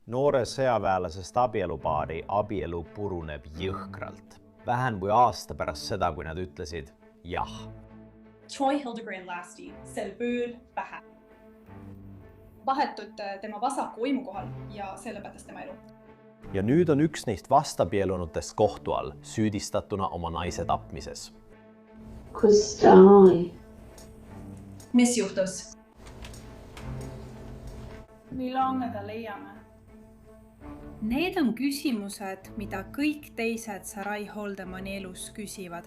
Noore sõjaväelasest abielupaari abielu puruneb jõhkralt. Vähem kui aasta pärast seda, kui nad ütlesid jah. Troy Hildebrand Lasty sel pööl pähe. Vahetult tema vasaku võimu kohal ja see lõpetas tema elu. Ja nüüd on üks neist vastabielunutest kohtu all, süüdistatuna oma naise tapmises. Kus ta oli? Mis juhtus? Millal me ta leiame? Need on küsimused, mida kõik teised Sarai Holdemani elus küsivad.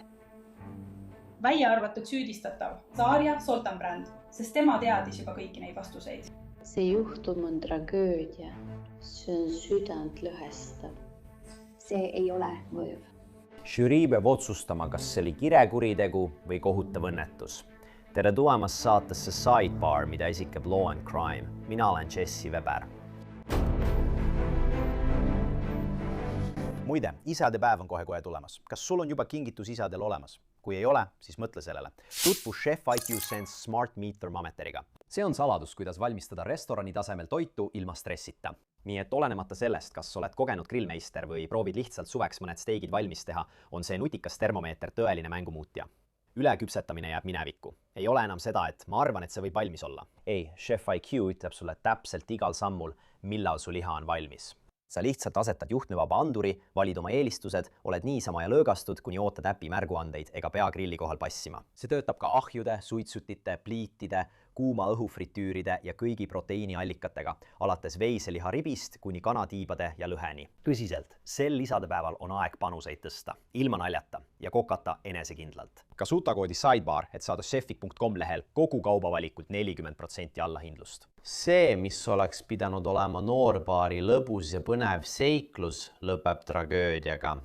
Välja arvatud süüdistatav Zarja Soltanbrand, sest tema teadis juba kõiki neid vastuseid. See juhtum on tragöödia. See on südant lõhestav. See ei ole mõjuv. Žürii peab otsustama, kas see oli kirekuritegu või kohutav õnnetus. Tere tulemast saatesse Sidebar, mida esikeb Law and Crime. Mina olen Jesse Weber. Muide, isadepäev on kohe tulemas. Kas sul on juba kingitus isadel olemas? Kui ei ole, siis mõtle sellele. Tutvu Chef IQ Sense Smart Meat Thermometeriga. See on saladus, kuidas valmistada restorani tasemel toitu ilma stressita. Nii et olenemata sellest, kas oled kogenud grillmeister või proovid lihtsalt suveks mõned steigid valmis teha, on see nutikas termomeeter tõeline mängumuutja. Üleküpsetamine jääb minevikku. Ei ole enam seda, et ma arvan, et see võib valmis olla. Ei, Chef IQ ütleb sulle täpselt igal sammul, millal su liha on valmis. Sa lihtsalt asetad juhtmevaba anduri, valid oma eelistused, oled niisama ja lõõgastud, kuni ootad äpi märguandeid ega pea grilli kohal passima. See töötab ka ahjude, suitsutite, pliitide, kuuma õhufritüüride ja kõigi proteiiniallikatega, alates veiseliha ribist kuni kanatiibade ja lõheni. Tõsiselt, sel isadepäeval on aeg panuseid tõsta, ilma naljata ja kokata enesekindlalt. Kasuutakoodi Sidebar, et saada chefik.com lehel kogu kaubavalikult 40% allahindlust. See, mis oleks pidanud olema noorpaari lõbus ja põnev seiklus, lõpeb tragöödiaga.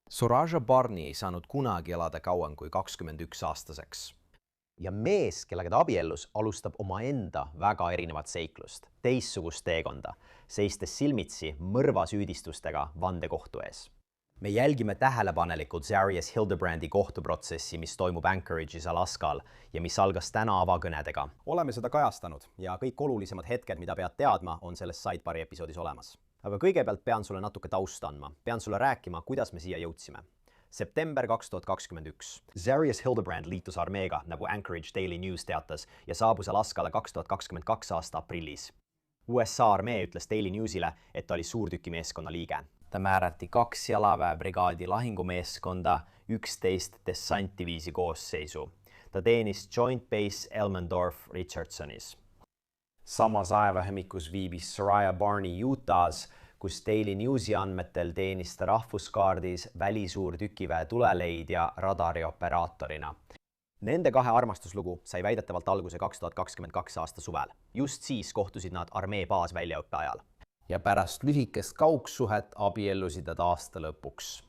Soraja Barni ei saanud kunagi elada kauem kui 21 aastaseks. Ja mees, kellega ta abiellus, alustab omaenda väga erinevat seiklust, teissugust teekonda, seistes silmitsi mõrvasüüdistustega vandekohtu ees. Me jälgime tähelepanelikult Zarja Hildebrandi kohtuprotsessi, mis toimub Anchorage'is Alaskal ja mis algas täna avakõnedega. Oleme seda kajastanud ja kõik olulisemad hetked, mida pead teadma, on selles Sidebari episoodis olemas. Aga kõigepealt pean sulle natuke taust andma. Pean sulle rääkima, kuidas me siia jõudsime. September 2021. Zarja Hildebrand liitus armeega, nagu Anchorage Daily News teatas, ja saabus Alaskale 2022 aasta aprillis. USA armee ütles Daily Newsile, et ta oli suurtükimeeskonna liige. Ta määrati 2 jalaväebrigaadi lahingumeeskonda, 11 desantdiviisi koosseisu. Ta teenis Joint Base Elmendorf-Richardsonis. Samas aevahomikus viibis Soraja Barni Utahs, kus Daily Newsi andmetel teenis ta rahvuskaardis välisuurtükiväe tuleleidja radarioperaatorina. Nende 2 armastuslugu sai väidetavalt alguse 2022 aasta suvel. Just siis kohtusid nad armee baasväljaõppe ajal. Ja pärast lühikest kaugsuhet abiellusid nad aasta lõpuks.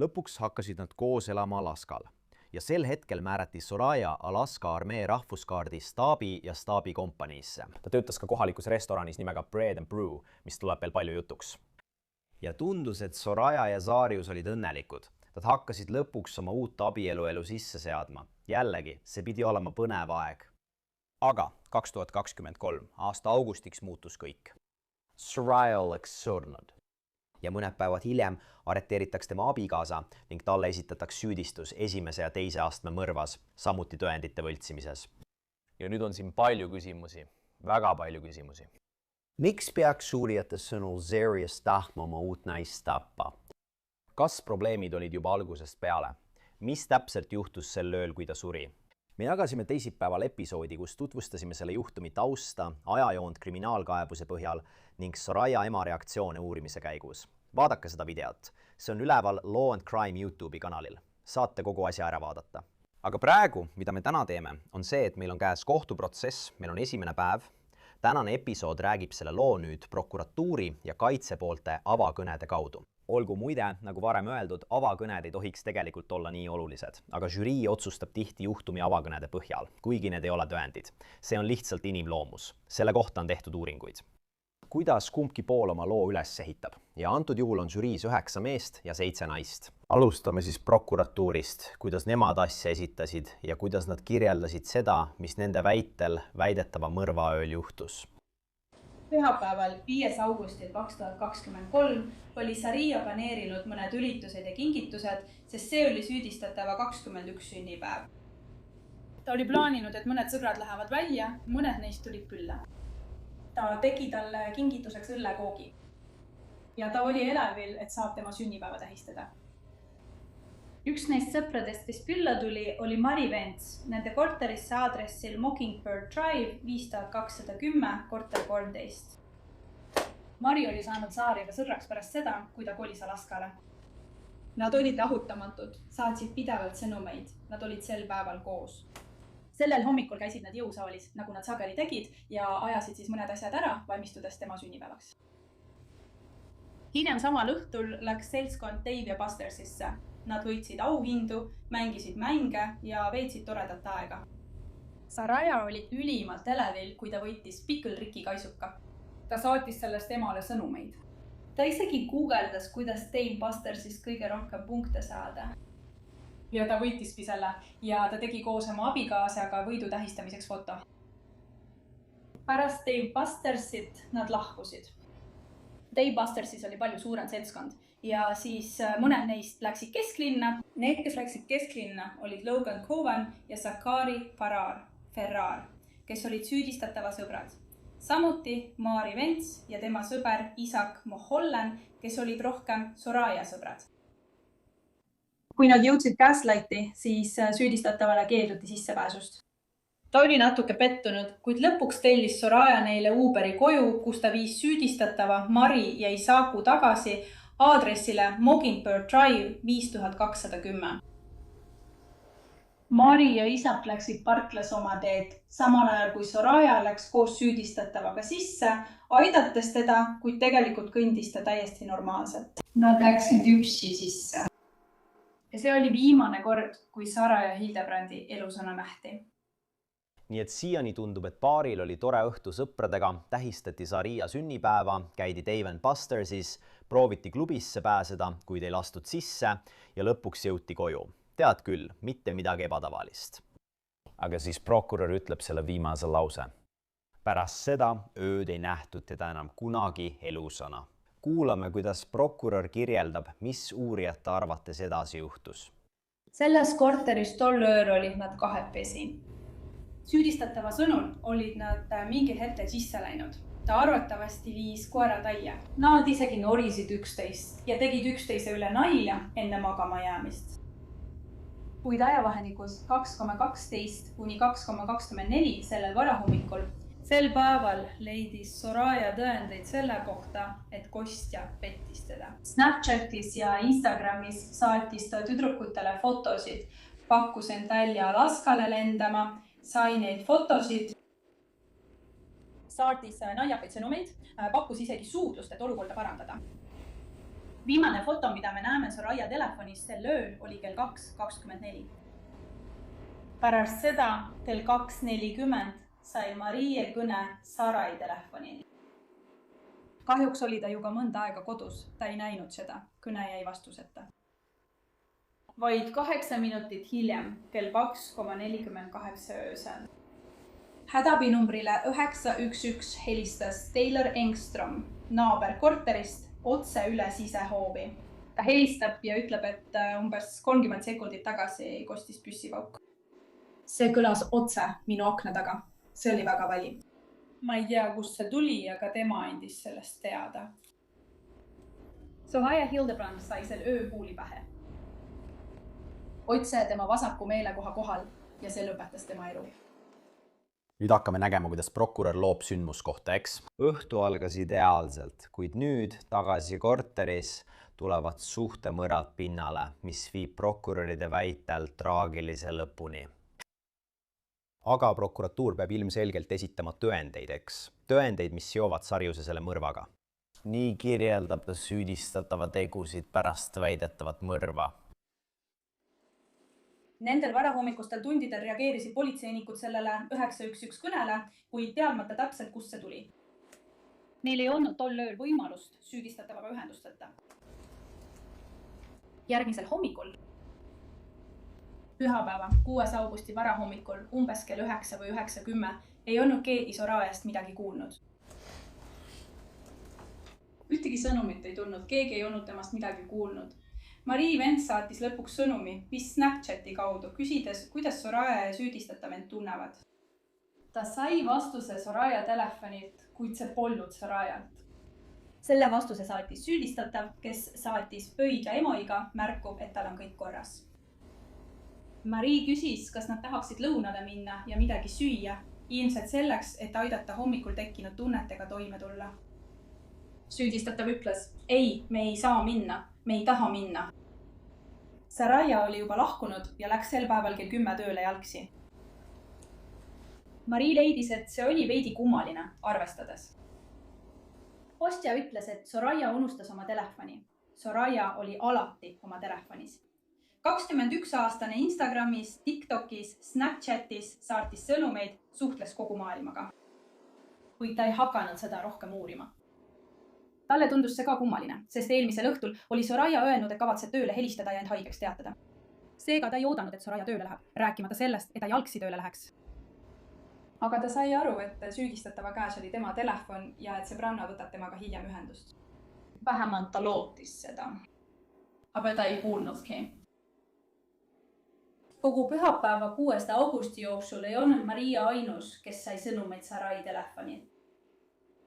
Lõpuks hakkasid nad koos elama Alaskal. Ja sel hetkel määrati Soraja Alaska armee rahvuskaardi staabi ja staabikompaniisse. Ta töötas ka kohalikus restoranis nimega Bread and Brew, mis tuleb veel palju jutuks. Ja tundus, et Soraja ja Zarius olid õnnelikud. Nad hakkasid lõpuks oma uut abieluelu sisse seadma. Jällegi, see pidi olema põnev aeg. Aga 2023 aasta augustiks muutus kõik. Soraja oleks surnud. Ja mõned päevad hiljem arreteeritakse tema abikaasa ning talle esitatakse süüdistus esimese ja teise astme mõrvas, samuti tõendite võltsimises. Ja nüüd on siin palju küsimusi, väga palju küsimusi. Miks peaks uurijate sõnul Zarjas tahtma oma uut naist tappa? Kas probleemid olid juba algusest peale? Mis täpselt juhtus sel ööl, kui ta suri? Me jagasime teisipäeval episoodi, kus tutvustasime selle juhtumi tausta, ajajoont kriminaalkaebuse põhjal ning Soraja ema reaktsioone uurimise käigus. Vaadake seda videot. See on üleval Law and Crime YouTube'i kanalil. Saate kogu asja ära vaadata. Aga praegu, mida me täna teeme, on see, et meil on käes kohtuprotsess, meil on esimene päev. Tänane episood räägib selle loo nüüd prokuratuuri ja kaitsepoolte avakõnede kaudu. Olgu muide, nagu varem öeldud, avakõned ei tohiks tegelikult olla nii olulised, aga žürii otsustab tihti juhtumi avakõnede põhjal, kuigi need ei ole tõendid. See on lihtsalt inimloomus. Selle kohta on tehtud uuringuid. Kuidas kumbki pool oma loo üles ehitab? Ja antud juhul on žüriis 9 meest ja 7 naist. Alustame siis prokuratuurist, kuidas nemad asja esitasid ja kuidas nad kirjeldasid seda, mis nende väitel väidetava mõrvaööl juhtus. Pühapäeval 5. augustil 2023 oli Saria planeerinud mõned üritused ja kingitused, sest see oli süüdistatava 21 sünnipäev. Ta oli plaaninud, et mõned sõbrad lähevad välja, mõned neist tulid külla. Ta tegi talle kingituseks õllekoogi. Ja ta oli elevil, et saab tema sünnipäeva tähistada. Üks neist sõpradest, kes külla tuli, oli Mari Vents, nende korterisse aadressil Mockingbird Drive 5210, korter 13. Mari oli saanud Saariga sõbraks pärast seda, kui ta kolis Alaskale. Nad olid lahutamatud, saatsid pidevalt sõnumeid, nad olid sel päeval koos. Sellel hommikul käisid nad jõusaalis, nagu nad sageli tegid, ja ajasid siis mõned asjad ära, valmistudes tema sünnipäevaks. Hiljem samal õhtul läks seltskond Dave ja Bustersisse. Nad võitsid auhindu, mängisid mänge ja veetsid toredat aega. Saraya oli ülimalt elevil, kui ta võitis Pickle Ricki kaisuka. Ta saatis sellest emale sõnumeid. Ta isegi guugeldas, kuidas Dave Bustersist kõige rohkem punkte saada. Ja ta võitiski selle ja ta tegi koos oma abikaasaga võidu tähistamiseks foto. Pärast Dave Bustersit nad lahkusid. Dave Bustersis oli palju suurem seltskond ja siis mõned neist läksid kesklinna. Need, kes läksid kesklinna, olid Logan Cowan ja Zachary Ferrar, kes olid süüdistatava sõbrad. Samuti Mari Vents ja tema sõber Isaac Mohollen, kes olid rohkem Soraya sõbrad. Kui nad jõudsid Gaslighti, siis süüdistatavale keelduti sissepääsust. Ta oli natuke pettunud, kuid lõpuks tellis Soraya neile Uberi koju, kus ta viis süüdistatava Mari ja Isaacu tagasi aadressile Mockingbird Drive 5210. Mari ja Isaac läksid parklas oma teed, samal ajal kui Soraya läks koos süüdistatavaga sisse, aidates teda, kuid tegelikult kõndis ta täiesti normaalselt. Nad läksid üksi sisse. Ja see oli viimane kord, kui Sara ja Hildebrandi elusana nähti. Nii et siiani tundub, et paaril oli tore õhtu sõpradega, tähistati Saria sünnipäeva, käidi Dave & Bustersis, prooviti klubisse pääseda, kuid ei lastud sisse ja lõpuks jõuti koju. Tead küll, mitte midagi ebatavalist. Aga siis prokurör ütleb selle viimase lause. Pärast seda ööd ei nähtud teda enam kunagi elusana. Kuulame, kuidas prokurör kirjeldab, mis uurijate arvates edasi juhtus. Selles korteris tol ööl olid nad kahekesi. Süüdistatava sõnul olid nad mingil hetkel sisse läinud. Ta arvatavasti viis koerad aia. Nad isegi norisid üksteist ja tegid üksteise üle nalja enne magama jäämist. Kuid ajavahenikus 2,12 kuni 2,24 sellel varahommikul, sel päeval leidis Soraya tõendeid selle kohta, et kostja pettis teda. Snapchatis ja Instagramis saatis ta tüdrukutele fotosid, pakkus end välja Alaskale lendama, sai neid fotosid, saatis naljakaid sõnumeid, pakkus isegi suudlust, et olukorda parandada. Viimane foto, mida me näeme Soraya telefonis sel ööl, oli kell 2.24. Pärast seda kell 2.40 sai Marie kõne Sarai telefonini. Kahjuks oli ta ju ka mõnda aega kodus, ta ei näinud seda, kõne jäi vastuseta. Vaid 8 minutit hiljem, kell 2.48 öösel. Hädabinumbrile 911 helistas Taylor Engstrom, naaber korterist, otse üle sisehoovi. Ta helistab ja ütleb, et umbes 30 sekundit tagasi kostis püssipauk. See kõlas otse minu akna taga. See oli väga vali. Ma ei tea, kust see tuli, aga tema andis sellest teada. Soraya Hildebrand sai sel öökuuli pähe. Otse tema vasaku meelekoha kohal ja see lõpetas tema elu. Nüüd hakkame nägema, kuidas prokurör loob sündmuskohta, eks? Õhtu algas ideaalselt, kuid nüüd tagasi korteris tulevad suhtemõrad pinnale, mis viib prokuröride väitel traagilise lõpuni. Aga prokuratuur peab ilmselgelt esitama tõendeid, eks? Tõendeid, mis seovad Sarjuse selle mõrvaga. Nii kirjeldab ta süüdistatava tegusid pärast väidetavat mõrva. Nendel varahommikustel tundidel reageerisid politseinikud sellele 911 kõnele, kuid teadmata täpselt, kust see tuli. Neil ei olnud tol ööl võimalust süüdistatavaga ühendust võtta. Järgmisel hommikul, pühapäeva 6. augusti varahommikul umbes kell 9 või 9:10 ei olnud keegi Sorayast midagi kuulnud. Ühtegi sõnumit ei tulnud, keegi ei olnud temast midagi kuulnud. Marie vend saatis lõpuks sõnumi, vist Snapchati kaudu, küsides, kuidas Soraya ja süüdistatav end tunnevad. Ta sai vastuse Soraya telefonilt, kuid see polnud Sorayalt. Selle vastuse saatis süüdistatav, kes saatis pöidla emoiga märku, et tal on kõik korras. Marie küsis, kas nad tahaksid lõunale minna ja midagi süüa, ilmselt selleks, et aidata hommikul tekkinud tunnetega toime tulla. Süüdistatav ütles, ei, me ei saa minna, me ei taha minna. Soraya oli juba lahkunud ja läks sel päeval kell 10 tööle jalgsi. Marie leidis, et see oli veidi kummaline, arvestades. Ostja ütles, et Soraya unustas oma telefoni. Soraya oli alati oma telefonis. 21-aastane Instagramis, TikTokis, Snapchatis saatis sõnumeid, suhtles kogu maailmaga. Kuid ta ei hakanud seda rohkem uurima. Talle tundus see ka kummaline, sest eelmisel õhtul oli Soraya öelnud, et kavatseb tööle helistada ja end haigeks teatada. Seega ta ei oodanud, et Soraya tööle läheb, rääkimata sellest, et ta jalgsi tööle läheks. Aga ta sai aru, et süüdistatava käes oli tema telefon ja et sõbranna võtab temaga hiljem ühendust. Vähemalt ta lootis seda. Aga ta ei kuulnudki. Kogu pühapäeva 6. augusti jooksul ei olnud Maria ainus, kes sai sõnumeid Sarai telefoni.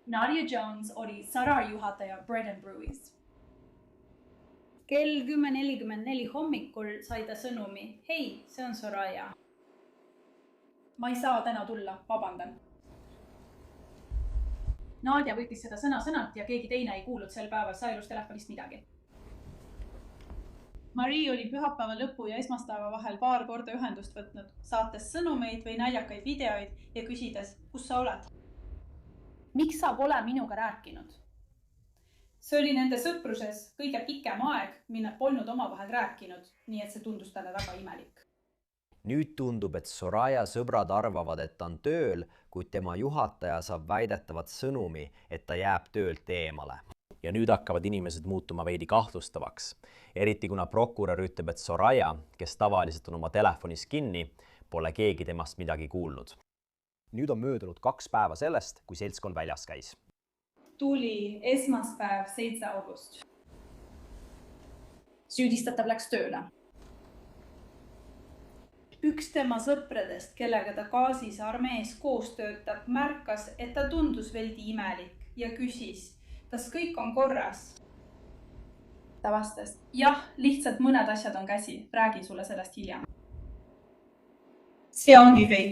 Nadia Jones oli Sarai juhataja Bread and Breweries. Kell 10:44 hommikul sai ta sõnumi, hei, see on Soraya. Ma ei saa täna tulla, vabandan. Nadia võttis seda sõna-sõnalt ja keegi teine ei kuulnud sel päeval Sairus telefonist midagi. Marie oli pühapäeva lõpu ja esmaspäeva vahel paar korda ühendust võtnud, saates sõnumeid või naljakaid videoid ja küsides, kus sa oled? Miks sa pole minuga rääkinud? See oli nende sõpruses kõige pikem aeg, mille polnud omavahel rääkinud, nii et see tundus talle väga imelik. Nüüd tundub, et Soraya sõbrad arvavad, et ta on tööl, kuid tema juhataja saab väidetavat sõnumi, et ta jääb töölt eemale. Ja nüüd hakkavad inimesed muutuma veidi kahtlustavaks. Eriti kuna prokurör ütleb, et Soraya, kes tavaliselt on oma telefonis kinni, pole keegi temast midagi kuulnud. Nüüd on möödunud 2 päeva sellest, kui seltskond väljas käis. Tuli esmaspäev 7. august. Süüdistatav läks tööle. Üks tema sõpradest, kellega ta Gazis armees koos töötab, märkas, et ta tundus veidi imelik ja küsis, kas kõik on korras. Ta vastas, jah, lihtsalt mõned asjad on käsi, räägin sulle sellest hiljem. See ongi kõik.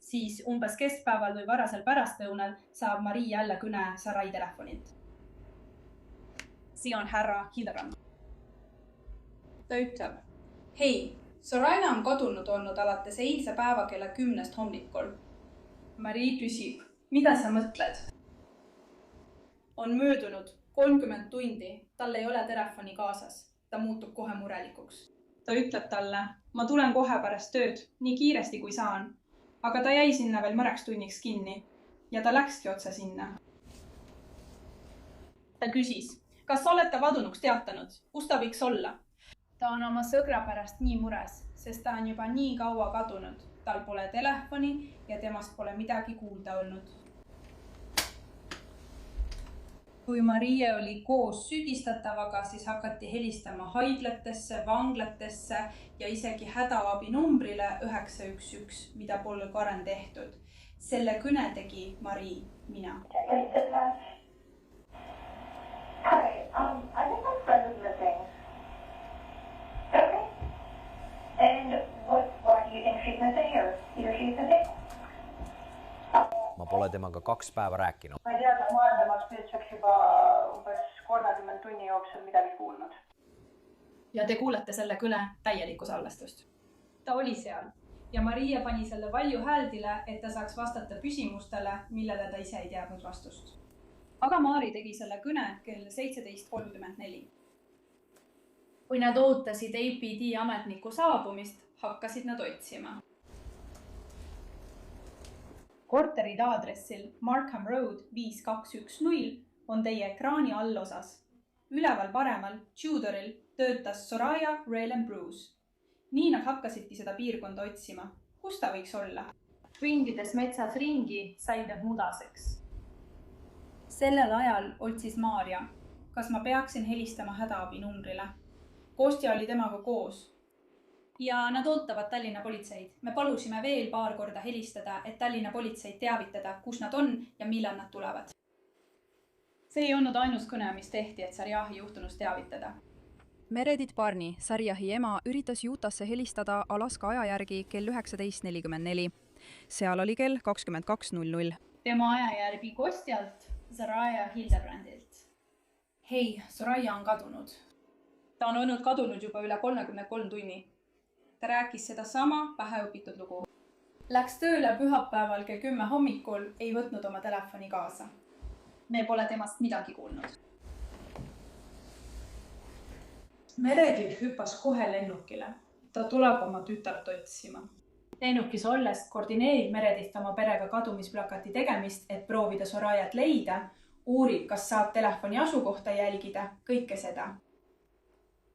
Siis umbes keskpäeval või varasel pärastlõunal saab Marie jälle kõne Sarai telefonilt. See on härra Hildebrand. Ta ütleb, hei, Soraya on kadunud olnud alates eilse päeva kella 10 hommikul. Marie küsib, mida sa mõtled? On möödunud 30 tundi, tal ei ole telefoni kaasas. Ta muutub kohe murelikuks. Ta ütleb talle, ma tulen kohe pärast tööd, nii kiiresti kui saan. Aga ta jäi sinna veel mõneks tunniks kinni ja ta läkski otse sinna. Ta küsis, kas olete vadunuks teatanud? Kus ta võiks olla? Ta on oma sõgra pärast nii mures, sest ta on juba nii kaua kadunud. Tal pole telefoni ja temast pole midagi kuulda olnud. Kui Marie oli koos süüdistatavaga, siis hakati helistama haiglatesse, vanglatesse ja isegi hädaabi numbrile 911, mida pole varem tehtud. Selle kõne tegi Marie, mina. Hi, I think my friend is missing. Okay. And what do you think she's missing or either she's missing? Ma pole temaga 2 päeva rääkinud. Ma ei tea, et ma olen temast nüüdseks juba umbes 30 tunni jooksul midagi kuulnud. Ja te kuulete selle kõne täielikku salvestust. Ta oli seal ja Maria pani selle valju hääldile, et ta saaks vastata küsimustele, millele ta ise ei teadnud vastust. Aga Mari tegi selle kõne kell 17:34. Kui nad ootasid APD ametniku saabumist, hakkasid nad otsima. Korterid aadressil Markham Road 5210 on teie ekraani allosas. Üleval paremal Tudoril töötas Soraya Raylan Bruce. Nii nad hakkasidki seda piirkonda otsima. Kus ta võiks olla? Ringides metsas ringi said nad mudaseks. sellel ajal otsis Maarja, kas ma peaksin helistama hädaabinumbrile. Kostja oli temaga koos. Ja nad ootavad Tallinna politseid. Me palusime veel paar korda helistada, et Tallinna politseid teavitada, kus nad on ja millal nad tulevad. See ei olnud ainus kõne, mis tehti, et Sarjahi juhtunust teavitada. Meredith Barney, Sarjahi ema, üritas Utasse helistada Alaska aja järgi kell 19.44. Seal oli kell 22.00. Tema aja järgi Kostjalt, Soraya Hildebrandilt. Hei, Soraya on kadunud. Ta on olnud kadunud juba üle 33 tunni. Ta rääkis seda sama päheõpitud lugu. Läks tööle pühapäeval kell 10 hommikul, ei võtnud oma telefoni kaasa. Me pole temast midagi kuulnud. Meredith hüppas kohe lennukile. Ta tuleb oma tütart otsima. Lennukis olles koordineerib Meredith oma perega kadumisplakati tegemist, et proovida Sorayat leida, uurib, kas saab telefoni asukohta jälgida, kõike seda.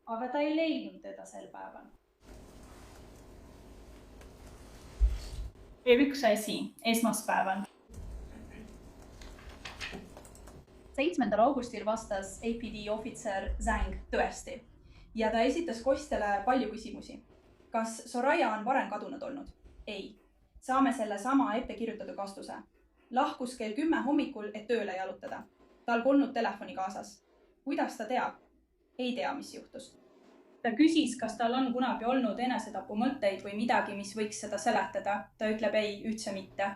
Aga ta ei leidnud teda sel päeval. Veel üks asi, esmaspäeval. 7. augustil vastas APD ohvitser Zhang tõesti ja ta esitas Kostjale palju küsimusi. Kas Soraya on varem kadunud olnud? Ei. Saame selle sama ette kirjutatud vastuse. Lahkus kell 10 hommikul, et tööle jalutada. Tal polnud telefoni kaasas. Kuidas ta teab? Ei tea, mis juhtus. Ta küsis, kas tal on kunagi olnud enesetapumõtteid või midagi, mis võiks seda seletada. Ta ütleb ei, üldse mitte.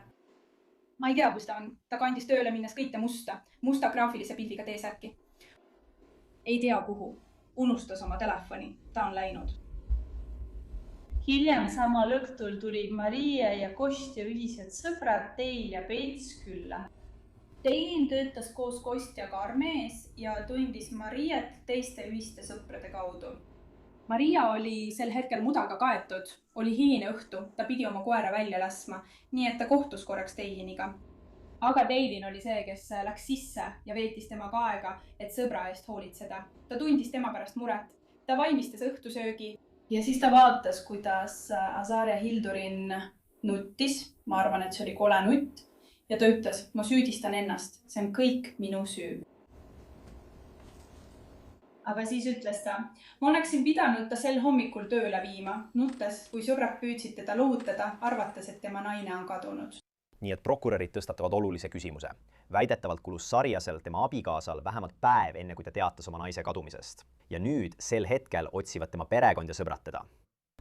Ma ei tea, kus ta on. Ta kandis tööle minnes kõike musta graafilise pildiga T-särki. Ei tea kuhu. Unustas oma telefoni. Ta on läinud. Hiljem samal õhtul tulid Maria ja Kostja ühised sõbrad Teil ja Peits külla. Tein töötas koos Kostjaga armees ja tundis Mariat teiste ühiste sõprade kaudu. Maria oli sel hetkel mudaga kaetud, oli hiline õhtu, ta pidi oma koera välja laskma, nii et ta kohtus korraks Teiliniga. Aga Teilin oli see, kes läks sisse ja veetis temaga aega, et sõbra eest hoolitseda. Ta tundis tema pärast muret. Ta valmistas õhtusöögi ja siis ta vaatas, kuidas Azaria Hildurin nuttis. Ma arvan, et see oli kole nutt. Ja ta ütles, ma süüdistan ennast, see on kõik minu süü. Aga siis ütles ta, ma oleksin pidanud ta sel hommikul tööle viima, nuttes, kui sõbrad püüdsid teda lohutada, arvates, et tema naine on kadunud. Nii et prokurörid tõstatavad olulise küsimuse. Väidetavalt kulus Sarjasel tema abikaasal vähemalt päev enne, kui ta teatas oma naise kadumisest. Ja nüüd sel hetkel otsivad tema perekond ja sõbrad teda.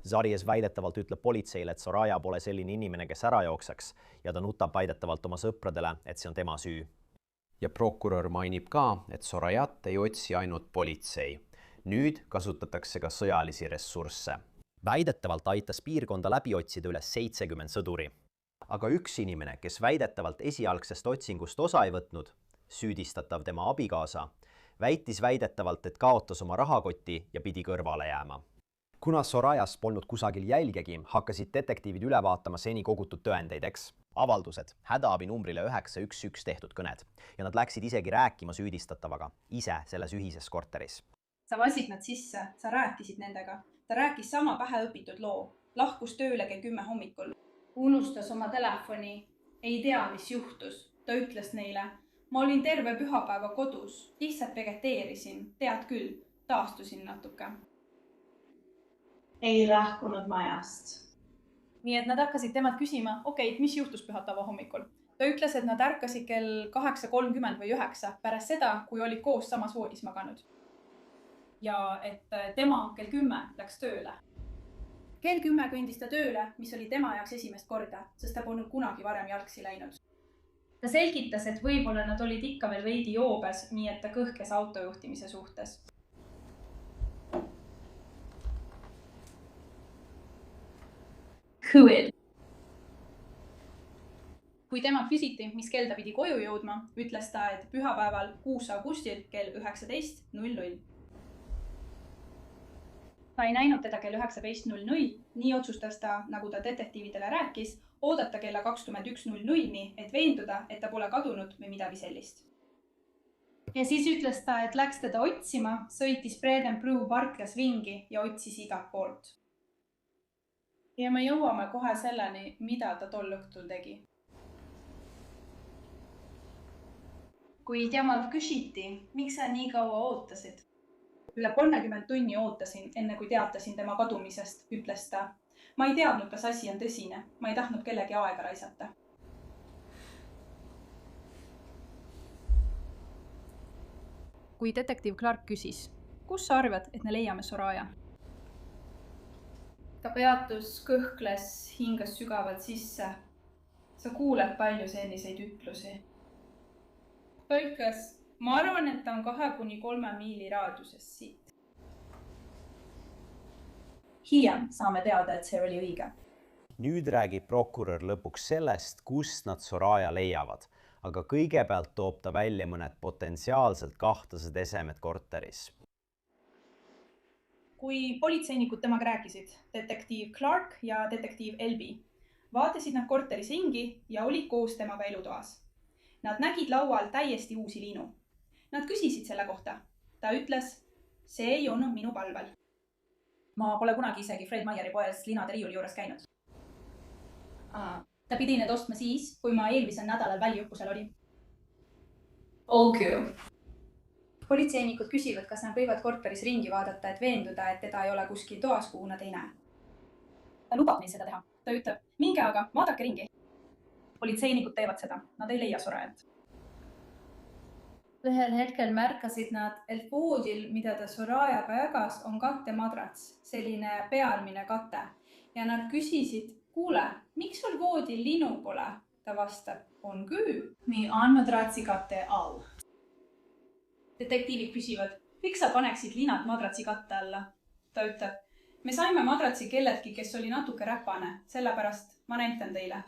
Sarjas väidetavalt ütleb politseile, et Soraya pole selline inimene, kes ära jookseks ja ta nutab väidetavalt oma sõpradele, et see on tema süü. Ja prokurör mainib ka, et Sorayat ei otsi ainult politsei. Nüüd kasutatakse ka sõjalisi ressursse. Väidetavalt aitas piirkonda läbi otsida üle 70 sõduri. Aga üks inimene, kes väidetavalt esialgsest otsingust osa ei võtnud, süüdistatav tema abikaasa, väitis väidetavalt, et kaotas oma rahakoti ja pidi kõrvale jääma. Kuna Sorayast polnud kusagil jälgegi, hakkasid detektiivid üle vaatama seni kogutud tõendeid, eks? Avaldused, hädaabinumbrile 911 tehtud kõned ja nad läksid isegi rääkima süüdistatavaga, ise selles ühises korteris. Sa vasid nad sisse, sa rääkisid nendega. Ta rääkis sama päheõpitud loo. Lahkus tööle kell 10 hommikul. Unustas oma telefoni. Ei tea, mis juhtus. Ta ütles neile, ma olin terve pühapäeva kodus. Lihtsalt vegeteerisin. Tead küll, taastusin natuke. Ei lahkunud majast. Nii et nad hakkasid temad küsima, okei, mis juhtus pühapäeva hommikul. Ta ütles, et nad ärkasid kell 8:30 või 9 pärast seda, kui olid koos samas voodis maganud. Ja et tema kell 10 läks tööle. Kell 10 kõndis ta tööle, mis oli tema jaoks esimest korda, sest ta polnud kunagi varem jalgsi läinud. Ta selgitas, et võib-olla nad olid ikka veel veidi joobes, nii et ta kõhkles autojuhtimise suhtes. Quid. Kui tema küsiti, mis kell ta pidi koju jõudma, ütles ta, et pühapäeval 6. augustil kell 19.00. Ta ei näinud teda kell 19.00, nii otsustas ta, nagu ta detektiividele rääkis, oodata kella 21.00, et veenduda, et ta pole kadunud või midagi sellist. Ja siis ütles ta, et läks teda otsima, sõitis Bredenbrue parklas ringi ja otsis igalt poolt. Ja me jõuame kohe selleni, mida ta tol õhtul tegi. kui temalt küsiti, miks sa nii kaua ootasid? Üle 30 tunni ootasin, enne kui teatasin tema kadumisest, ütles ta. Ma ei teadnud, kas asi on tõsine. Ma ei tahtnud kellegi aega raisata. kui detektiiv Clark küsis, kus sa arvad, et me leiame Soraya? Ta peatus, kõhkles, hingas sügavalt sisse. Sa kuuled palju selliseid ütlusi. Ta ütles, ma arvan, et ta on 2–3 miili raadiuses siit. Hiljem saame teada, et see oli õige. Nüüd räägib prokurör lõpuks sellest, kust nad Soraya leiavad, aga kõigepealt toob ta välja mõned potentsiaalselt kahtlased esemed korteris. Kui politseinikud temaga rääkisid, detektiiv Clark ja detektiiv Elby, vaatasid nad korteris ringi ja olid koos temaga elutoas. Nad nägid laual täiesti uusi liinu. Nad küsisid selle kohta. Ta ütles, see ei olnud minu palvel. Ma pole kunagi isegi Fred Meyeri poes linade riiuli juures käinud. Ta pidi need ostma siis, kui ma eelmisel nädalal väliõppusel oli. Olgu. Politseinikud küsivad, kas nad võivad korteris ringi vaadata, et veenduda, et teda ei ole kuskil toas, kuhu nad ei näe. Ta lubab neil seda teha. Ta ütleb, minge aga, vaadake ringi. Politseinikud teevad seda. Nad ei leia Sorayat. Ühel hetkel märkasid nad, et voodil, mida ta Sorayaga jagas, on kattemadrats, selline pealmine kate. Ja nad küsisid, kuule, miks sul voodil linu pole? Ta vastab, on küll. Mi on madratsi katte all. Detektiivid küsivad, miks sa paneksid linad madratsi katte alla? Ta ütleb, me saime madratsi kelletki, kes oli natuke räpane, sellepärast ma näitan teile.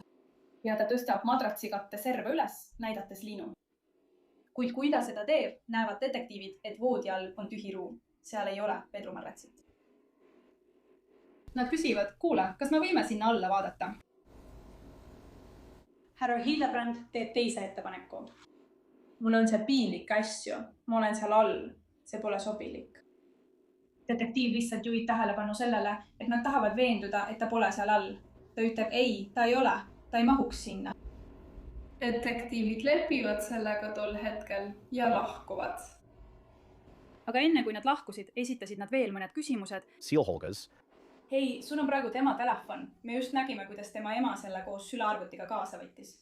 Ja ta tõstab madratsi katte serva üles, näidates linu. Kuid kui ta seda teeb, näevad detektiivid, et voodi all on tühi ruum. Seal ei ole vedrumadratsit. Nad küsivad, kuule, kas me võime sinna alla vaadata? Härra Hildebrand teeb teise ettepaneku. Mul on see piinlik asju. Ma olen seal all. See pole sobilik. Detektiiv lihtsalt juhib tähelepanu sellele, et nad tahavad veenduda, et ta pole seal all. Ta ütleb, ei, ta ei ole. Ta ei mahuks sinna. Detektiivid lepivad sellega tol hetkel ja lahkuvad. Aga enne kui nad lahkusid, esitasid nad veel mõned küsimused. Sealhoggers. Hei, sul on praegu tema telefon. Me just nägime, kuidas tema ema selle koos sülearvutiga kaasa võttis.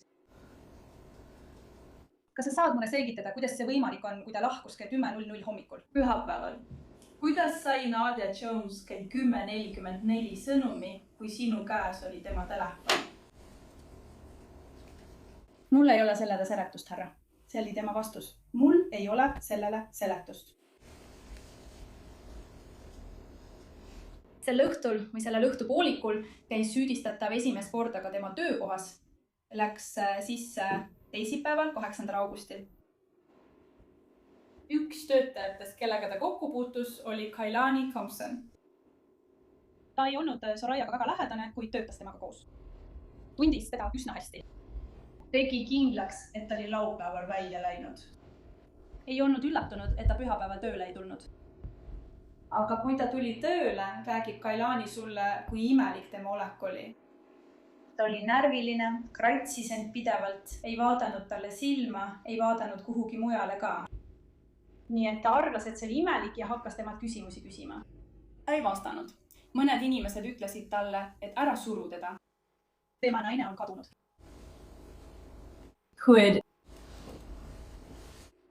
Kas sa saad mulle selgitada, kuidas see võimalik on, kui ta lahkus kell 10:00 hommikul? Pühapäeval. Kuidas sai Nadia Jones kell 10:44 sõnumi, kui sinu käes oli tema telefon? Mul ei ole sellele seletust, härra. See oli tema vastus. Mul ei ole sellele seletust. Sel õhtul või sellel õhtupoolikul käis süüdistatav esimest korda ka tema töökohas. Läks sisse teisipäeval, 8. augustil. Üks töötajatest, kellega ta kokku puutus, oli Kailani Thompson. Ta ei olnud Sorayaga väga lähedane, kuid töötas temaga koos. Tundis teda üsna hästi. Tegi kindlaks, et ta oli laupäeval välja läinud. Ei olnud üllatunud, et ta pühapäeval tööle ei tulnud. Aga kui ta tuli tööle, räägib Kailani sulle, kui imelik tema olek oli. Ta oli närviline, kratsis end pidevalt, ei vaadanud talle silma, ei vaadanud kuhugi mujale ka. Nii et ta arvas, et see oli imelik ja hakkas temalt küsimusi küsima. Ta ei vastanud. Mõned inimesed ütlesid talle, et ära suru teda. Tema naine on kadunud.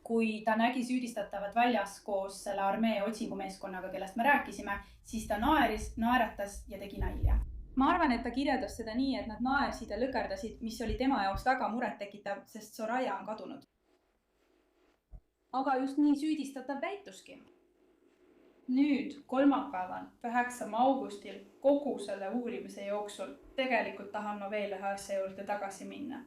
Kui ta nägi süüdistatavat väljas koos selle armee otsingumeeskonnaga, kellest me rääkisime, siis ta naeratas ja tegi nalja. Ma arvan, et ta kirjeldas seda nii, et nad naersid ja lõkerdasid, mis oli tema jaoks väga muret tekitav, sest Soraya on kadunud. Aga just nii süüdistatav väituski. Nüüd, kolmapäeval, 9. augustil, kogu selle uurimise jooksul, tegelikult tahan ma veel ühe asja juurde tagasi minna.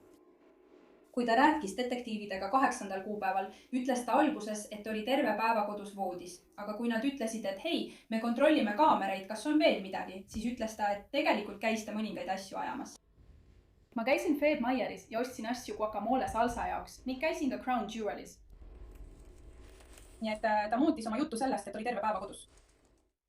Kui ta rääkis detektiividega 8. kuupäeval, ütles ta alguses, et oli terve päeva kodus voodis. Aga kui nad ütlesid, et hei, me kontrollime kaamereid, kas on veel midagi, siis ütles ta, et tegelikult käis ta mõningaid asju ajamas. Ma käisin Fred Meyeris ja ostsin asju guacamole salsa jaoks ning käisin ka Crown Jewelry's. Nii et ta muutis oma juttu sellest, et oli terve päeva kodus.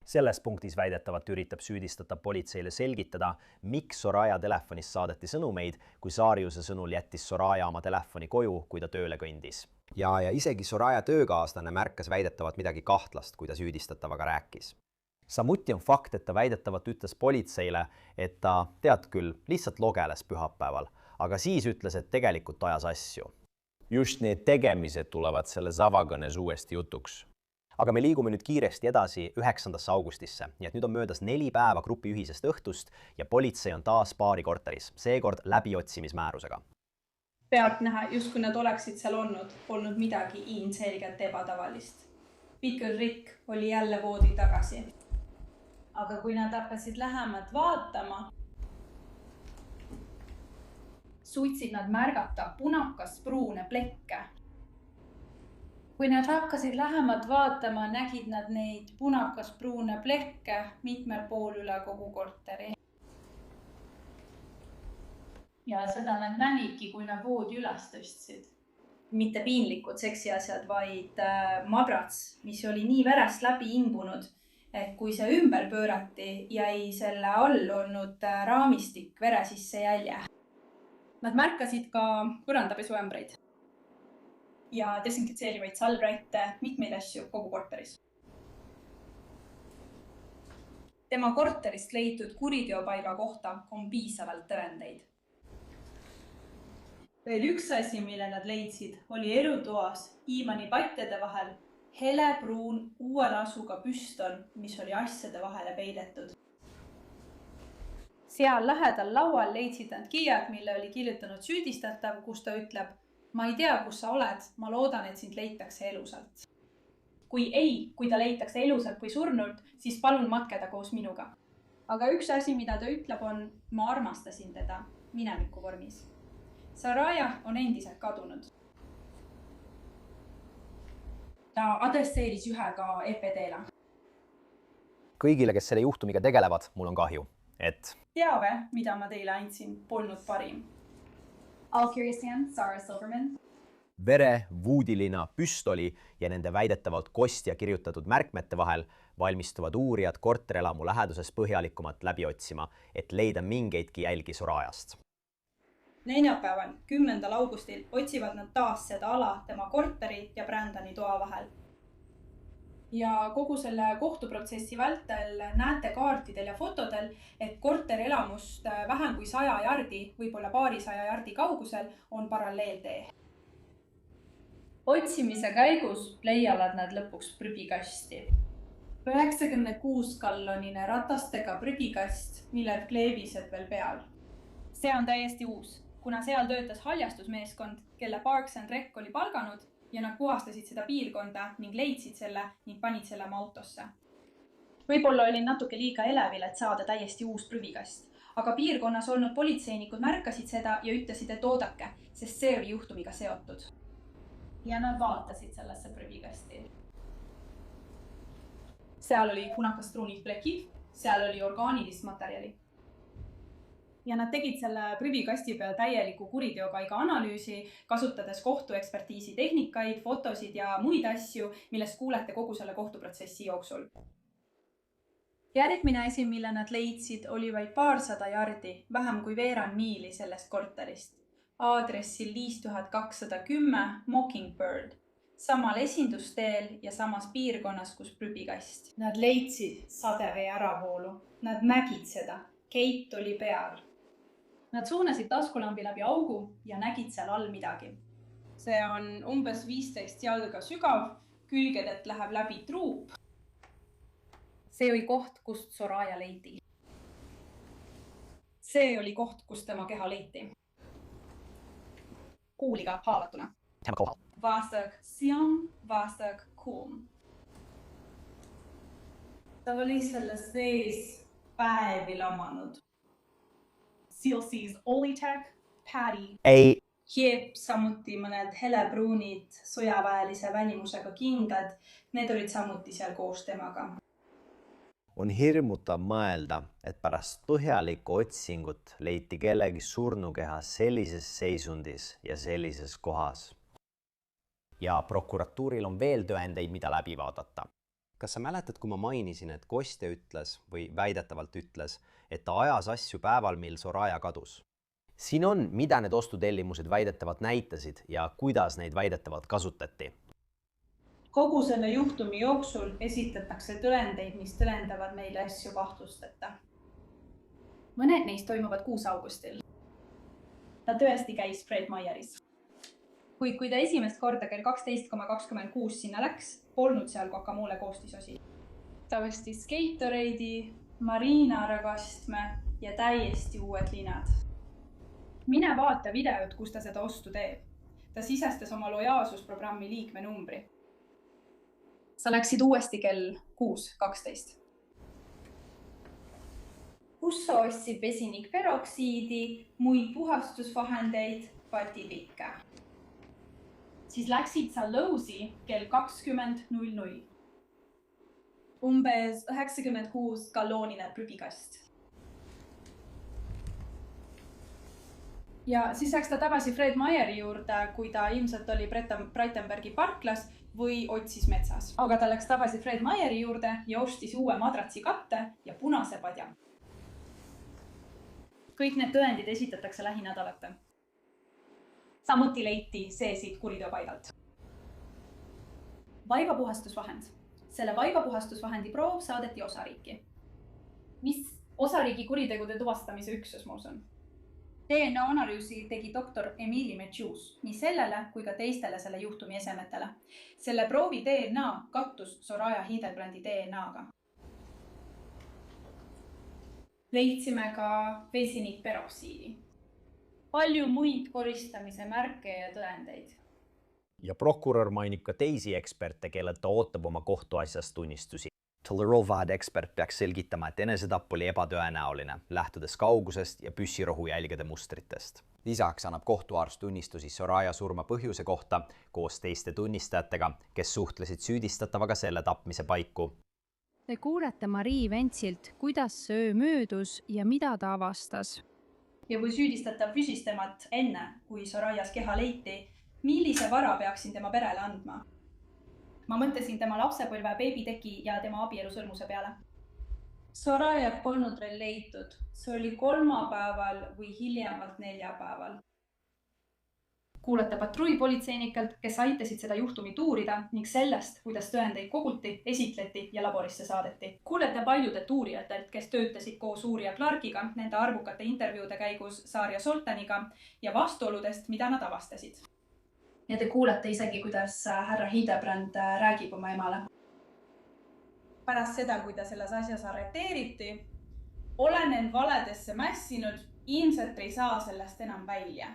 Selles punktis väidetavalt üritab süüdistatav politseile selgitada, miks Soraya telefonist saadeti sõnumeid, kui Saariuse sõnul jättis Soraya oma telefoni koju, kui ta tööle kõndis. Ja isegi Soraya töökaaslane märkas väidetavalt midagi kahtlast, kui ta süüdistatavaga rääkis. Samuti on fakt, et ta väidetavalt ütles politseile, et ta, tead küll, lihtsalt logeles pühapäeval, aga siis ütles, et tegelikult ajas asju. Just need tegemised tulevad selles avakõnes uuesti jutuks. Aga me liigume nüüd kiiresti edasi 9. augustisse, nii et nüüd on möödas 4 päeva grupi ühisest õhtust ja politsei on taas baari korteris, seekord läbiotsimismäärusega. Pealtnäha, justkui nad oleksid seal olnud, polnud midagi ilmselgelt ebatavalist. Pikker Rick oli jälle voodi tagasi. Aga kui nad hakkasid lähemalt vaatama, suutsid nad märgata punakas-pruune plekke. Kui nad hakkasid lähemalt vaatama, nägid nad neid punakas-pruune plekke mitmel pool üle kogu korteri. Ja seda nad nägidki, kui nad voodi üles tõstsid. Mitte piinlikud seksiasjad, vaid madrats, mis oli nii verest läbi imbunud, et kui see ümber pöörati, jäi selle all olnud raamistik vere sisse jälje. Nad märkasid ka põrandapesuämbreid ja desinfitseerivaid salvräite, mitmeid asju kogu korteris. Tema korterist leitud kuriteopaiga kohta on piisavalt tõendeid. Veel üks asi, mille nad leidsid, oli elutoas Iimani patjade vahel helepruun uue lasuga püstol, mis oli asjade vahele peidetud. Seal lähedal laual leidsid nad kirjad, mille oli kirjutanud süüdistatav, kus ta ütleb: ma ei tea, kus sa oled, ma loodan, et sind leitakse elusalt. Kui ta leitakse elusalt või surnult, siis palun matke ta koos minuga. Aga üks asi, mida ta ütleb, on: ma armastasin teda mineviku vormis. Soraya on endiselt kadunud. Ta adresseeris ühe ka EPD-le. Kõigile, kes selle juhtumiga tegelevad, mul on kahju, et teave, mida ma teile andsin, polnud parim. Al-Kiristian, Sarah Silverman. Vere, vuudilina, püstoli ja nende väidetavalt kostja kirjutatud märkmete vahel valmistuvad uurijad korterelamu läheduses põhjalikumalt läbi otsima, et leida mingeidki jälgi Sorayast. Neljapäeval, 10. augustil otsivad nad taas seda ala tema korteri ja Brandoni toa vahel. Ja kogu selle kohtuprotsessi vältel näete kaartidel ja fotodel, et korterelamust vähem kui 100 jardi, võib-olla paarisaja jardi kaugusel on paralleeltee. Otsimise käigus leiavad nad lõpuks prügikasti. 96-gallonine ratastega prügikast, millel kleebised veel peal. See on täiesti uus, kuna seal töötas haljastusmeeskond, kelle Parks and Rec oli palganud ja nad puhastasid seda piirkonda ning leidsid selle ning panid selle oma autosse. Võib-olla oli natuke liiga elevil, et saada täiesti uus prügikast, aga piirkonnas olnud politseinikud märkasid seda ja ütlesid, et oodake, sest see oli juhtumiga seotud. Ja nad vaatasid sellesse prügikasti. Seal oli punakastruunid plekid, seal oli orgaanilist materjali. Ja nad tegid selle prügikasti peal täieliku kuriteopaiga analüüsi, kasutades kohtuekspertiisi tehnikaid, fotosid ja muid asju, millest kuulete kogu selle kohtuprotsessi jooksul. Järgmine asi, mille nad leidsid, oli vaid paarsada jardi, vähem kui veerand miili sellest korterist. Aadressil 5210 Mockingbird, samal esindusteel ja samas piirkonnas, kus prügikast. Nad leidsid sadevee äravoolu. Nad nägid seda. Kate oli peal. Nad suunasid taskulambi läbi augu ja nägid seal all midagi. See on umbes 15 jalga sügav, külgedet läheb läbi truup. See oli koht, kust Soraya leiti. See oli koht, kust tema keha leiti. Kuuliga haavatuna. Vastak siam, vastak kuum. Ta oli selles sees päevi lamanud. Silsi's Olitech, Patty, Hiep, samuti mõned helepruunid, sõjaväelise välimusega kingad, need olid samuti seal koos temaga. On hirmutav mõelda, et pärast põhjalikku otsingut leiti kellegi surnukeha sellises seisundis ja sellises kohas. Ja prokuratuuril on veel tõendeid, mida läbi vaadata. Kas sa mäletad, kui ma mainisin, et kostja ütles või väidetavalt ütles, et ta ajas asju päeval, mil Soraya kadus? siin on, mida need ostutellimused väidetavalt näitasid ja kuidas neid väidetavalt kasutati. Kogu selle juhtumi jooksul esitatakse tõendeid, mis tõendavad meile asju kahtlusteta. Mõned neist toimuvad 6. augustil. Ta tõesti käis Fred Meyeris. Kuid kui ta esimest korda kell 12,26 sinna läks, polnud seal guacamole koostisosi. Ta ostis Gatorade'i, Marina ragastme ja täiesti uued linad. Mine vaata videot, kus ta seda ostu teeb. Ta sisestas oma lojaalsusprogrammi liikme numbri. Sa läksid uuesti kell 6:12. Kus sa ostsid vesinikperoksiidi, muid puhastusvahendeid, patipikke. Siis läksid sa Lowe'si kell 20:00. Umbes 96 galloonine prügikast. Ja siis läks ta tagasi Fred Meyeri juurde, kui ta ilmselt oli Breitenbergi parklas või otsis metsas. Aga ta läks tagasi Fred Meyeri juurde ja ostis uue madratsi katte ja punase padja. Kõik need tõendid esitatakse lähinädalatel. Samuti leiti see siit kuriteopaigalt. Vaibapuhastusvahend. Selle vaibapuhastusvahendi proov saadeti osariiki. Mis osariigi kuritegude tuvastamise üksus, ma usun? DNA-analüüsi tegi doktor Emily Metjus nii sellele kui ka teistele selle juhtumi esemetele. Selle proovi DNA kattus Soraya Hildebrandi DNA-ga. Leidsime ka vesinikperoksiidi. Palju muid koristamise märke ja tõendeid. Ja prokurör mainib ka teisi eksperte, kellelt ta ootab oma kohtuasjast tunnistusi. Tolerovad ekspert peaks selgitama, et enesetapp oli ebatõenäoline, lähtudes kaugusest ja püssirohujälgede mustritest. Lisaks annab kohtuarst tunnistusi Soraya surma põhjuse kohta koos teiste tunnistajatega, kes suhtlesid süüdistatavaga selle tapmise paiku. Te kuulete Marie Ventsilt, kuidas see öö möödus ja mida ta avastas. Ja kui süüdistatav küsis temat enne, kui Sorayas keha leiti, millise vara peaksin tema perele andma? Ma mõtlesin tema lapsepõlve, beebiteki ja tema abielusõlmuse peale. Sorayat polnud veel leitud. See oli kolmapäeval või hiljemalt neljapäeval. Kuulete patrullpolitseinikelt, kes aitasid seda juhtumit uurida ning sellest, kuidas tõendeid koguti, esitleti ja laborisse saadeti. Kuulete paljudelt uurijatelt, kes töötasid koos uurija Clarkiga, nende arvukate intervjuude käigus Saaria Soltaniga ja vastuoludest, mida nad avastasid. Ja te kuulete isegi, kuidas härra Hildebrand räägib oma emale. Pärast seda, kui ta selles asjas arreteeriti, olen end valedesse mässinud, ilmselt ei saa sellest enam välja.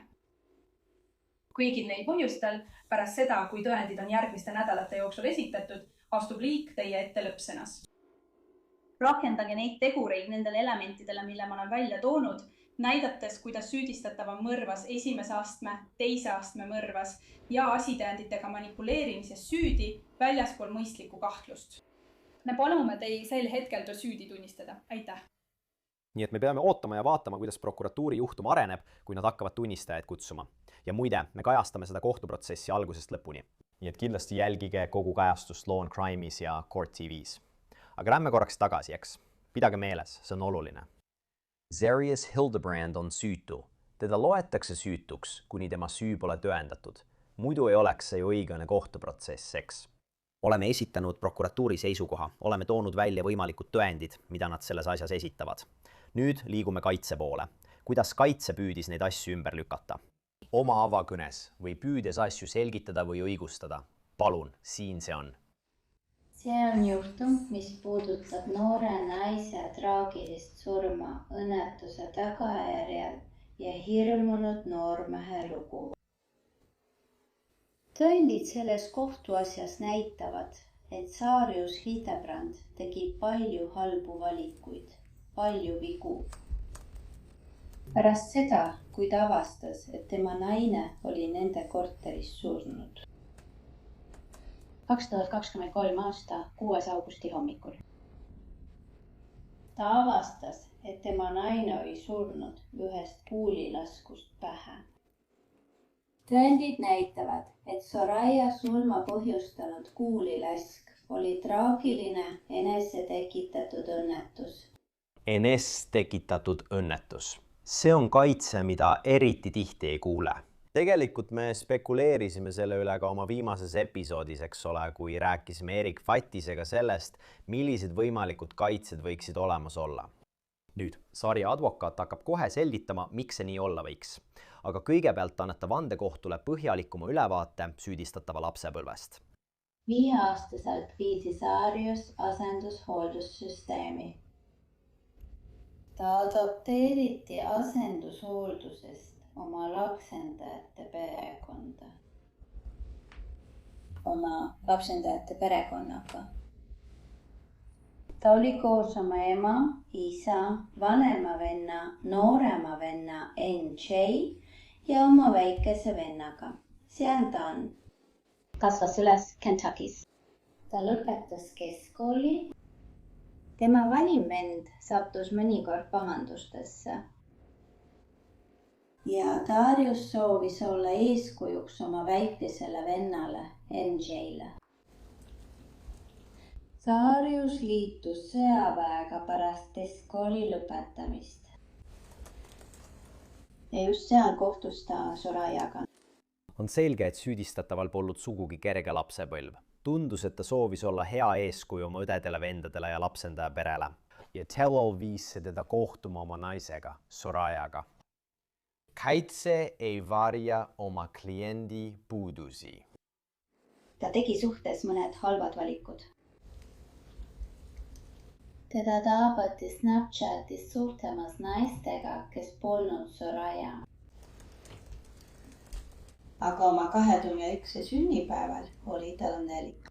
Kõigil neil põhjustel, pärast seda, kui tõendid on järgmiste nädalate jooksul esitatud, astub liik teie ette lõppsõnas. Rakendage neid tegureid nendele elementidele, mille ma olen välja toonud, näidates, kuidas süüdistatava mõrvas esimese astme, teise astme mõrvas ja asitõenditega manipuleerimises süüdi väljaspool mõistlikku kahtlust. Me palume teil sel hetkel ta süüdi tunnistada. Aitäh! Nii et me peame ootama ja vaatama, kuidas prokuratuuri juhtum areneb, kui nad hakkavad tunnistajaid kutsuma. Ja muide, me kajastame seda kohtuprotsessi algusest lõpuni. Nii et kindlasti jälgige kogu kajastust Law & Crime'is ja Court TV's. Aga lähme korraks tagasi, eks? Pidage meeles, see on oluline. Zarius Hildebrand on süütu. Teda loetakse süütuks, kuni tema süü pole tõendatud. Muidu ei oleks see ju õigene kohtuprotsess, eks? Oleme esitanud prokuratuuri seisukoha, oleme toonud välja võimalikud tõendid, mida nad selles asjas esitavad. Nüüd liigume kaitse poole. Kuidas kaitse püüdis neid asju ümber lükata? Oma avakõnes või püüdes asju selgitada või õigustada. Palun, siin see on. See on juhtum, mis puudutab noore naise traagilist surma õnnetuse tagajärjel ja hirmunud noormehe lugu. Tõendid selles kohtuasjas näitavad, et Zarius Hildebrand tegi palju halbu valikuid, palju vigu. Pärast seda, kui ta avastas, et tema naine oli nende korteris surnud. 2023 aasta 6. augusti hommikul. Ta avastas, et tema naine oli surnud ühest kuulilaskust pähe. Tõendid näitavad, et Soraya surma põhjustanud kuulilask oli traagiline enesetekitatud õnnetus. Enestekitatud õnnetus. see on kaitse, mida eriti tihti ei kuule. Tegelikult me spekuleerisime selle üle ka oma viimases episoodis, eks ole, kui rääkisime Erik Fattisega sellest, millised võimalikud kaitsed võiksid olemas olla. Nüüd, sarja advokaat hakkab kohe selgitama, miks see nii olla võiks. Aga kõigepealt annab ta vandekohtule põhjalikuma ülevaate süüdistatava lapsepõlvest. 5-aastaselt viidi Saarius asendushooldussüsteemi. Ta adopteeriti asendushooldusest oma lapsendajate perekonnaga. Ta oli koos oma ema, isa, vanema venna, noorema venna NJ ja oma väikese vennaga. Seal ta on. Kasvas üles Kentuckys. Ta lõpetas keskkooli. Tema vanim vend sattus mõnikord pahandustesse. Ja Darius soovis olla eeskujuks oma väikesele vennale NJ-le. Darius liitus sõjaväega pärast keskkooli lõpetamist. Ja just seal kohtus ta Sorayaga. On selge, et süüdistataval polnud sugugi kerge lapsepõlv. Tundus, et ta soovis olla hea eeskuju oma õdedele, vendadele ja lapsendaja perele. Ja Tell-All viis teda kohtuma oma naisega, Sorayaga. Kaitse ei varja oma kliendi puudusi. Ta tegi suhtes mõned halvad valikud. Teda taabati Snapchatis suhtlemas naistega, kes polnud Soraya. Aga oma 21 sünnipäeval oli ta õnnelik.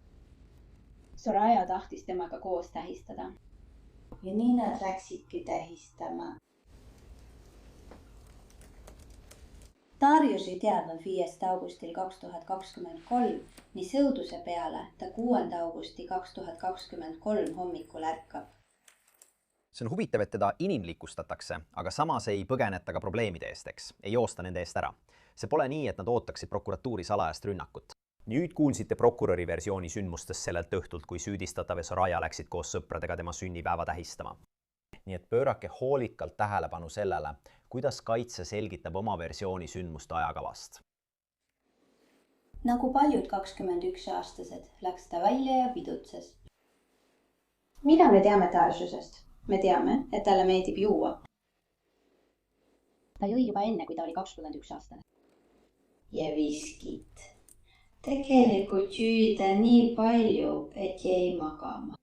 Soraya tahtis temaga koos tähistada. Ja nii nad läksidki tähistama. Darius ei teadnud 5. augustil 2023, mis õuduse peale ta 6. augusti 2023 hommikul ärkab. See on huvitav, et teda inimlikustatakse, aga samas ei põgeneta ka probleemide eest, eks, ei joosta nende eest ära. See pole nii, et nad ootaksid prokuratuuri salajast rünnakut. Nüüd kuulsite prokuröri versiooni sündmustest sellelt õhtult, kui süüdistatav ja Soraya läksid koos sõpradega tema sünnipäeva tähistama. Nii et pöörake hoolikalt tähelepanu sellele, kuidas kaitse selgitab oma versiooni sündmuste ajakavast. Nagu paljud 21-aastased läks ta välja ja pidutses. Mida me teame Dariusest? Me teame, et talle meeldib juua. Ta jõi juba enne, kui ta oli 21 aastane. Ja viskit. Tegelikult jõi ta nii palju, et jäi magama.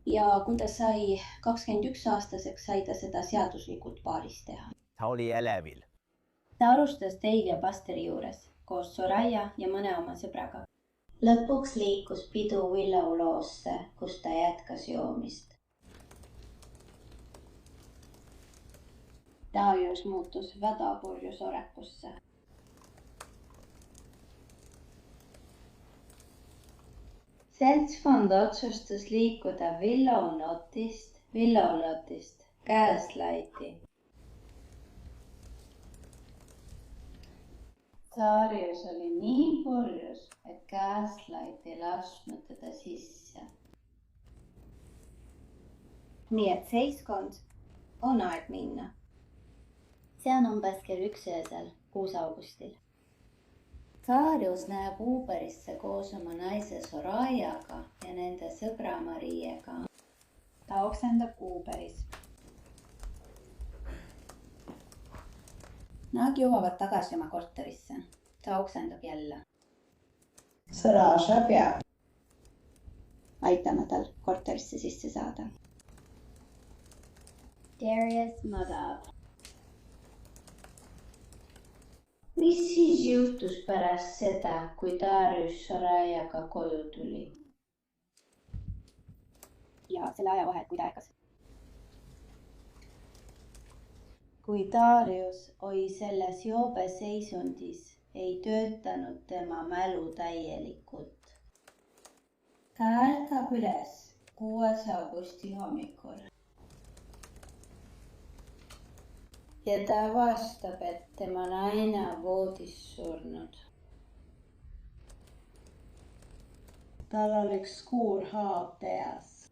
Ja kui ta sai 21 aastaseks, sai ta seda seaduslikult baaris teha. Ta oli elevil. Ta alustas Dale ja Busteri juures, koos Soraya ja mõne oma sõbraga. Lõpuks liikus pidu Willow loosse, kus ta jätkas joomist. Darius muutus väga purjus orekusse. Seltskond otsustas liikuda Willow Notist Gaslighti. Darius oli nii purjus, et Gaslight ei lasknud teda sisse. Nii et seiskond on aeg minna. See on umbes kell 1 öösel, 6. augustil. Darius läheb Uberisse koos oma naise Sorayaga ja nende sõbra Mariega. Ta oksendab Uberis. Nad jõuavad tagasi oma korterisse. Ta oksendab jälle. Saraja peab aitama tal korterisse sisse saada. Darius magab. Mis siis juhtus pärast seda, kui Darius Sorayaga koju tuli? Ja selle aja vahet, kui ta ärkas. Kui Darius oli selles joobe seisundis, ei töötanud tema mälu täielikult. Ta ärkab üles 6. augusti hommikul. Ja ta vastab, et tema naine on voodis surnud. Tal oli üks suur haav peas.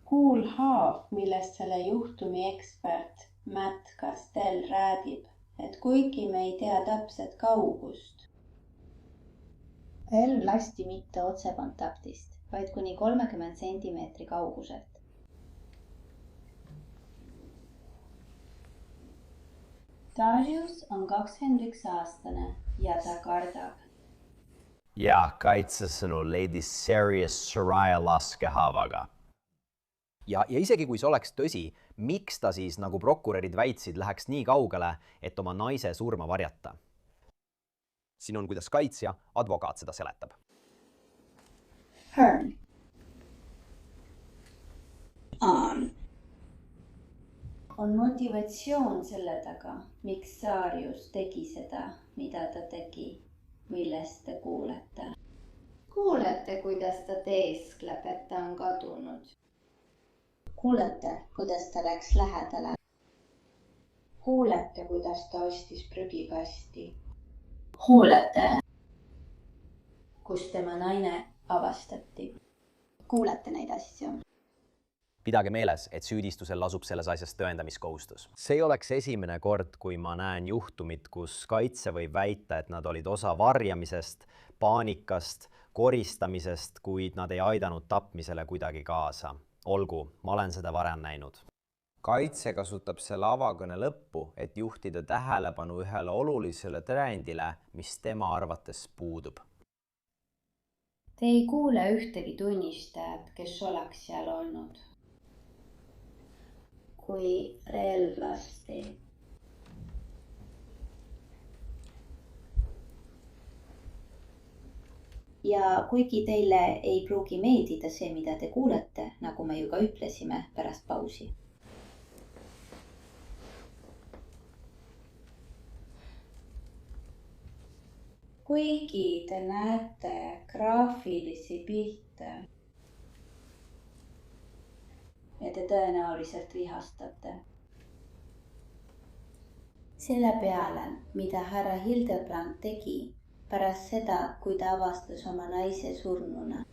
kuulhaav, millest selle juhtumi ekspert Matt Castell räägib, et kuigi me ei tea täpset kaugust. relv lasti mitte otsekontaktist, vaid kuni 30 sentimeetri kauguselt. Darius on 21-aastane ja ta kardab. Ja kaitsesõnul leidis Serious Soraya laskehaavaga. Ja isegi kui see oleks tõsi, miks ta siis, nagu prokurörid väitsid, läheks nii kaugele, et oma naise surma varjata? Siin on, kuidas kaitsja, advokaat seda seletab. Hearn. On motivatsioon selle taga, miks Darius tegi seda, mida ta tegi, millest te kuulete. Kuulete, kuidas ta teeskleb, et ta on kadunud. Kuulete, kuidas ta läks lähedale. Kuulete, kuidas ta ostis prügikasti. Kuulete, kus tema naine avastati. Kuulete neid asju. Pidage meeles, et süüdistusel lasub selles asjas tõendamiskohustus. See ei oleks esimene kord, kui ma näen juhtumit, kus kaitse võib väita, et nad olid osa varjamisest, paanikast, koristamisest, kuid nad ei aidanud tapmisele kuidagi kaasa. Olgu, ma olen seda varem näinud. Kaitse kasutab selle avakõne lõppu, et juhtida tähelepanu ühele olulisele tõendile, mis tema arvates puudub. Te ei kuule ühtegi tunnistajat, kes oleks seal olnud. Kui relv lasti. Ja kuigi teile ei pruugi meeldida see, mida te kuulete, nagu me ju ka ütlesime pärast pausi. Kuigi te näete graafilisi pilte ja te tõenäoliselt vihastate. Selle peale, mida härra Hildebrand tegi pärast seda, kui ta avastas oma naise surnuna.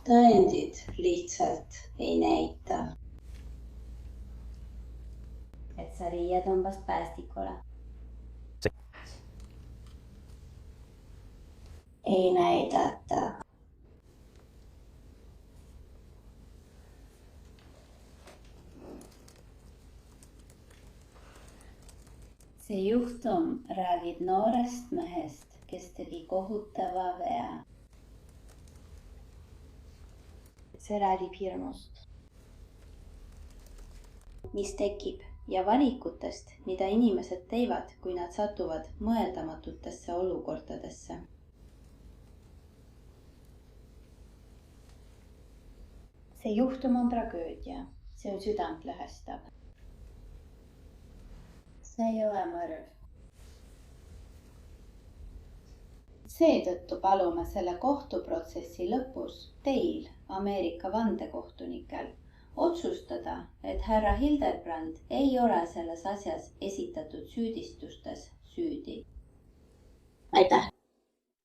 Tõendid lihtsalt ei näita, et Saria tõmbas päästikule. Ei näidata. See juhtum räägib noorest mehest, kes tegi kohutava vea. See räägib hirmust, mis tekib ja valikutest, mida inimesed teevad, kui nad satuvad mõeldamatutesse olukordadesse. See juhtum on tragöödia, see on südantlõhestav. See ei ole mõrv. Seetõttu palume selle kohtuprotsessi lõpus teil, Ameerika vandekohtunikel, otsustada, et härra Hildebrand ei ole selles asjas esitatud süüdistustes süüdi. Aitäh!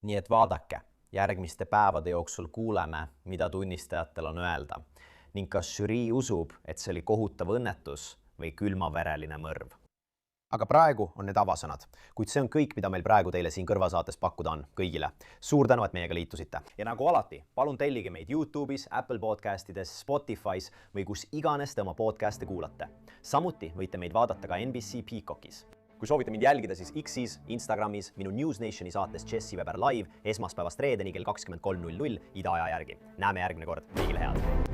Nii et vaadake, järgmiste päevade jooksul kuuleme, mida tunnistajatel on öelda ning kas žürii usub, et see oli kohutav õnnetus või külmavereline mõrv. Aga praegu on need avasõnad, kuid see on kõik, mida meil praegu teile siin kõrvasaates pakkuda on kõigile. Suur tänu, et meiega liitusite. Ja nagu alati, palun tellige meid YouTube'is, Apple Podcastides, Spotify's või kus iganes te oma podcast'e kuulate. Samuti võite meid vaadata ka NBC Peacockis. Kui soovite mind jälgida, siis X'is, Instagramis, minu News Nationi saates Jesse Weber Live esmaspäevast reedeni kell 23.00 ida aja järgi. Näeme järgmine kord. Kõigile head!